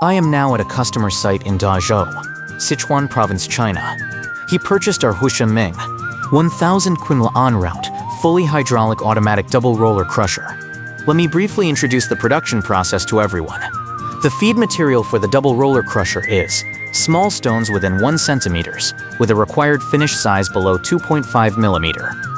I am now at a customer site in Dazhou, Sichuan Province, China. He purchased our Huashengming 1000 quintal en route, fully hydraulic automatic double roller crusher. Let me briefly introduce the production process to everyone. The feed material for the double roller crusher is small stones within 1 cm, with a required finish size below 2.5 mm.